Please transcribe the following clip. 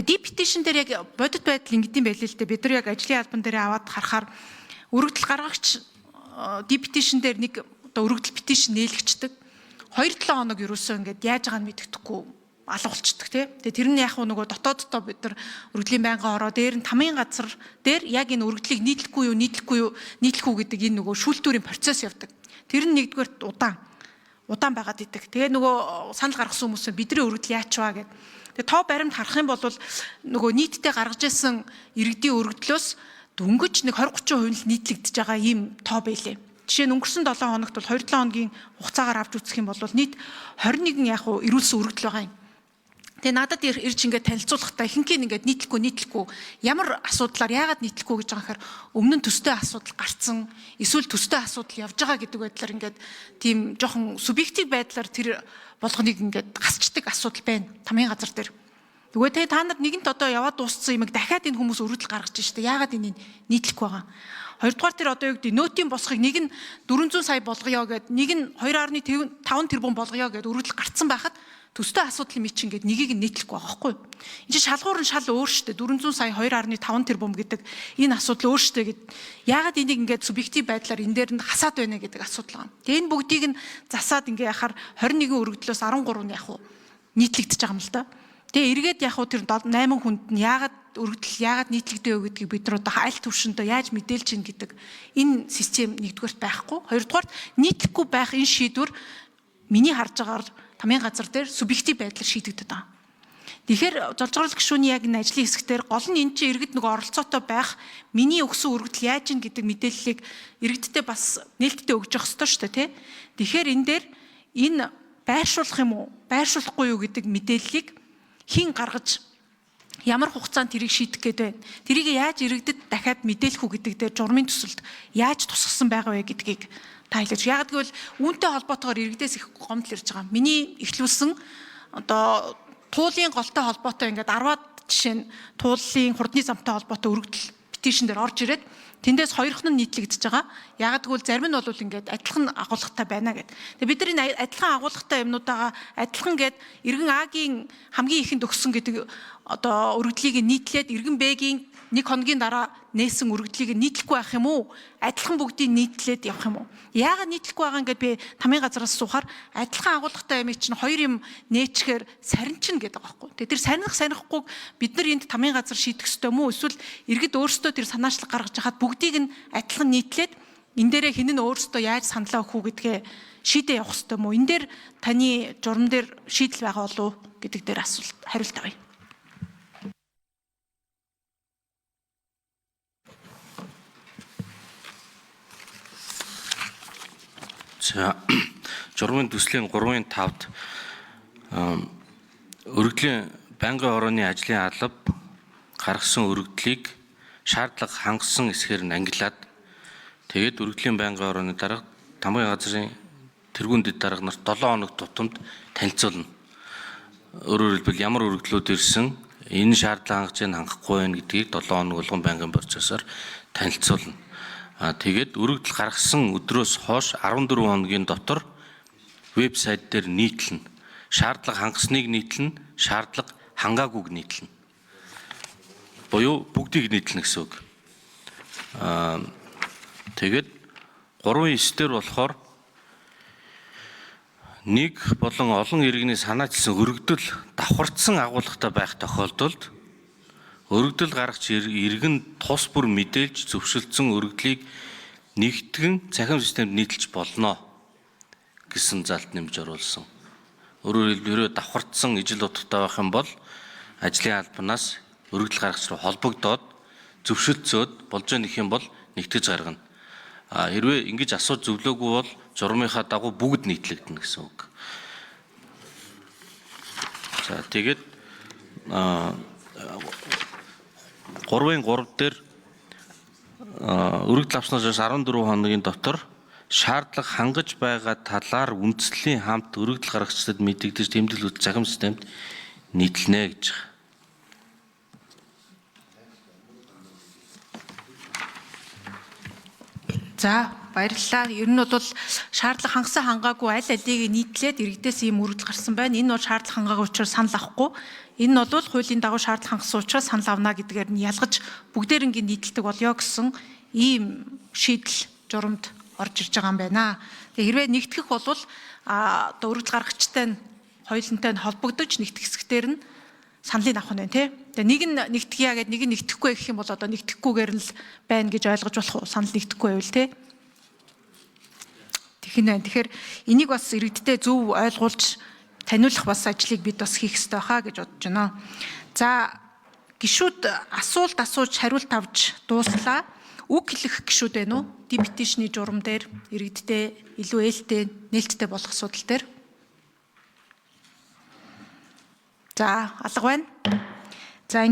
Deep petition дээр яг бодит байдал ингэдэм байл л дээ. Бид нар яг ажлын албан дээр аваад харахаар өргөдөл гаргагч deep petition дээр нэг одоо өргөдөл petition нээлгчдэг. 2-7 хоног ерөөсөө ингээд яаж байгааг нь мэддэхгүй алгуулцдаг тий. Тэгээ тэр нь яг нөгөө дотооддоо бид нар өргөдлийн байнгын ороо дээр нь тамийн газар дээр яг энэ өргөдлийг нийтлэхгүй юу гэдэг энэ нөгөө шүүлтүүрийн процесс явдаг. Тэр нь нэгдүгээр удаан байгаад идэг. Тэгээ нөгөө санал гаргасан хүмүүс бидний өргөдөл яачваа гэдэг. Тэгээ тоо баримт харах юм бол нөгөө нийтдээ гаргаж ирсэн иргэдийн өргөдлөөс дөнгөж нэг 20-30% нь нийтлэгдэж байгаа ийм тоо байлээ. Жишээ нь өнгөрсөн 7 хоногт бол 2-7 хоногийн хугацаагаар авч үзэх юм бол нийт 21 яг ирүүлсэн өргөдөл байгаа юм. Тэгээ надад ирж ингээд танилцуулахдаа ихэнх нь ингээд нийтлэхгүй ямар асуудлаар яагаад нийтлэхгүй гэж байгаа хэрэг өмнө нь төстэй асуудал гарцсан эсвэл төстэй асуудал явж байгаа гэдэг байдлаар ингээд тийм жоохон субъектив байдлаар тэр болгоныг ингээд гасчдаг асуудал байна тамийн газар дээр. Тэгвэл та нар нэгэнт одоо яваад дууссан юмыг дахиад энэ хүмүүс өргөдөл гаргаж штэ яагаад энэ нийтлэхгүй байгаа. Хоёрдугаар тэр одоо юу гэдэг нөөтийн босхыг нэг нь 400 сая болгоё гэд нэг нь 2.5 тэрбум болгоё гэд өргөдөл гарцсан байхад төстэй асуудал мэт чинь ингээд нэгийг нь нийтлэхгүй байгаа байхгүй. Энд чинь шалгуур нь шал өөр штэ 400 сая 2.5 тэрбум гэдэг энэ асуудал өөр штэ гэд яагаад энийг ингээд субъектив байдлаар энэ дээр нь хасаад байна гэдэг асуудал байна. Тэгээ энэ бүгдийг нь засаад ингээд яхаар 21 өргөдлөөс 13 нь яг уу нийтлэгдэж байгаа юм л да. Тэгээ эргээд яг уу тэр 8 хүнд нь яагаад өргөдөл яагаад нийтлэгдээ вэ гэдгийг бид нар одоо аль төвшөндөө яаж мэдээлж ийн гэдэг энэ систем нэгдүгээрт байхгүй. Хоёрдугаарт нийтлэхгүй байх энэ шийдвэр миний харж байгаагаар тамийн газар дээр субъектив байдлаар шийдэгдэв байгаа. Тэгэхээр зоржгоорлох гишүүний яг энэ ажлын хэсгээр гол нь эн чинь иргэд нөгөө оролцоотой байх миний өгсөн өргөдөл яаж ийн гэдэг мэдээллийг иргэдтэй бас нээлттэй өгж явах ёстой шүү дээ тий. Тэгэхээр энэ дээр энэ байршуулах юм уу байршуулахгүй юу гэдэг мэдээллийг хэн гаргаж ямар хугацаанд тэрийг шийдэх гээд байна. Тэрийг яаж иргэдэд дахиад мэдээлэх үү гэдэг дээр журмын төсөлд яаж тусгасан байгаа вэ гэдгийг та хэлж. Яг гэвэл үүнтэй холбоотойгоор иргэдээс их гомдол ирж байгаа. Миний эхлүүлсэн одоо туулын голтой холбоотой ингээд 10-аад жишээ нь туулын хурдны замтай холбоотой өргөдөл петишн дээр орж ирээд тэндээс хоёрх нь нийтлэгдэж байгаа. Яг гэвэл зарим нь бол ингээд адилхан агуулгатай байна гэдэг. Тэгээ бид нар энэ адилхан агуулгатай юмнуудаа адилхан гээд иргэн А-гийн хамгийн ихэнд өгсөн гэдэг одоо өргөдлийг нийтлээд иргэн Б-гийн 1 хоногийн дараа нээсэн өргөдлийг нийтлэхгүй байх юм уу? Адилхан бүгдийг нийтлээд явах юм уу? Яагаад нийтлэхгүй байгаа ингээд би тамийн газараас суухаар адилхан агуулгатай юм чинь хоёр юм нээчихээр сарнична гэдэг байгаа байхгүй. Тэгээ тэр санихгүй бид нар энд тамийн газар шийдэх ёстой юм уу? Эсвэл иргэд өөрсдөө тэр санаачлаг гаргаж хахад бүгдийг нь адилхан нийтлээд энэ дээрээ хэн нь өөрсдөө яаж саналаа өгөх үү гэдгээ шийдээ явах ёстой юм уу? Энэ дээр таны журам дээр шийдэл байгаа болов уу гэдэг дээр асуулт хариулт авъя. За журмын төслийн 3-5-д өргөдлийн байнгын орооны ажлын алба гаргасан өргөдлийг шаардлага хангасан эсгээр нь ангилаад тэгээд өргөдлийн байнгын орооны дарга тамгийн газрын тэргүүндэд дарга нарт 7 хоног тутамд танилцуулна. Өөрөөр хэлбэл ямар өргөдлүүд ирсэн, энэ шаардлага хангахгүй байна гэдгийг 7 хоног болгон байнгын процессор танилцуулна. Тэгээд өргөдөл гаргасан өдрөөс хойш 14 хоногийн дотор вебсайт дээр нийтлэнэ. Шаардлага хангасныг нийтлэнэ, шаардлага хангаагүйг нийтлэнэ. Буюу бүгдийг нийтлэнэ гэсэн үг. Тэгээд 3.9 дээр болохоор нэг болон олон иргэний санаачилсан өргөдөл давхардсан агуулгатай байх тохиолдолд өргөдөл гаргагч иргэн тус бүр мэдээлж зөвшөлдсөн өргөдлийг нэгтгэн цахим системд нийтэлж болно гэсэн залт нэмж оруулсан. Өөрөөр хэлбэл давхардсан ижил утгатай байх юм бол ажлын албанаас өргөдөл гаргагч руу холбогдоод зөвшөлдсөд болж байгаа юм бол нэгтгэж гаргана. Хэрвээ ингэж асууж зөвлөөгүй бол журмынхаа дагуу бүгд нийтлэгдэнэ гэсэн үг. За тэгээд 3-3 дээр өргөдөл авснаас 14 хоногийн дотор шаардлага хангаж байгаа талаар үндэслэлийн хамт өргөдөл гаргагчдад мэдэгдэж тэмдэглэл захим системд нийтлэнэ гэж байна. За баярлалаа. Ер нь бол шаардлага хангасан хангаагүй аль алийг нийтлээд иргэдээс ийм өргөдөл гарсан байна. Энэ бол шаардлага хангаагүй учраас санал авахгүй. Энэ нь бол хуулийн дагуу шаардлага хангасан учраас санал авна гэдгээр нь ялгаж бүгдээрингийн нийтэлдэг болёо гэсэн ийм шийдэл журамд орж ирж байгаа юм байна. Тэгээ хэрвээ нэгтгэх бол одоо өргөдөл гаргагчтай нь хоёулантай нь холбогдож нэгтгэх хэсгээр нь саналыг авах нь байна тий. Тэгээ нэг нь нэгтгэе гэдэг нэг нь нэгтгэхгүй гэх юм бол одоо нэгтгэхгүйгээр нь л байна гэж ойлгож болох уу? Санал нэгтгэхгүй байвал тий. Тэгэх нь байна. Тэгэхээр энийг бас иргэдтэй зөв ойлгуулж таниулах бас ажлыг бид бас хийх хэрэгтэй хаа гэж бодож байна. За гишүүд асуулт асууж хариулт авч дууслаа. Үг хэлэх гишүүд байна уу? Депетишны журам дээр иргэдтэй илүү ээлтэй нээлттэй болох асуудал дээр. За алга байна. За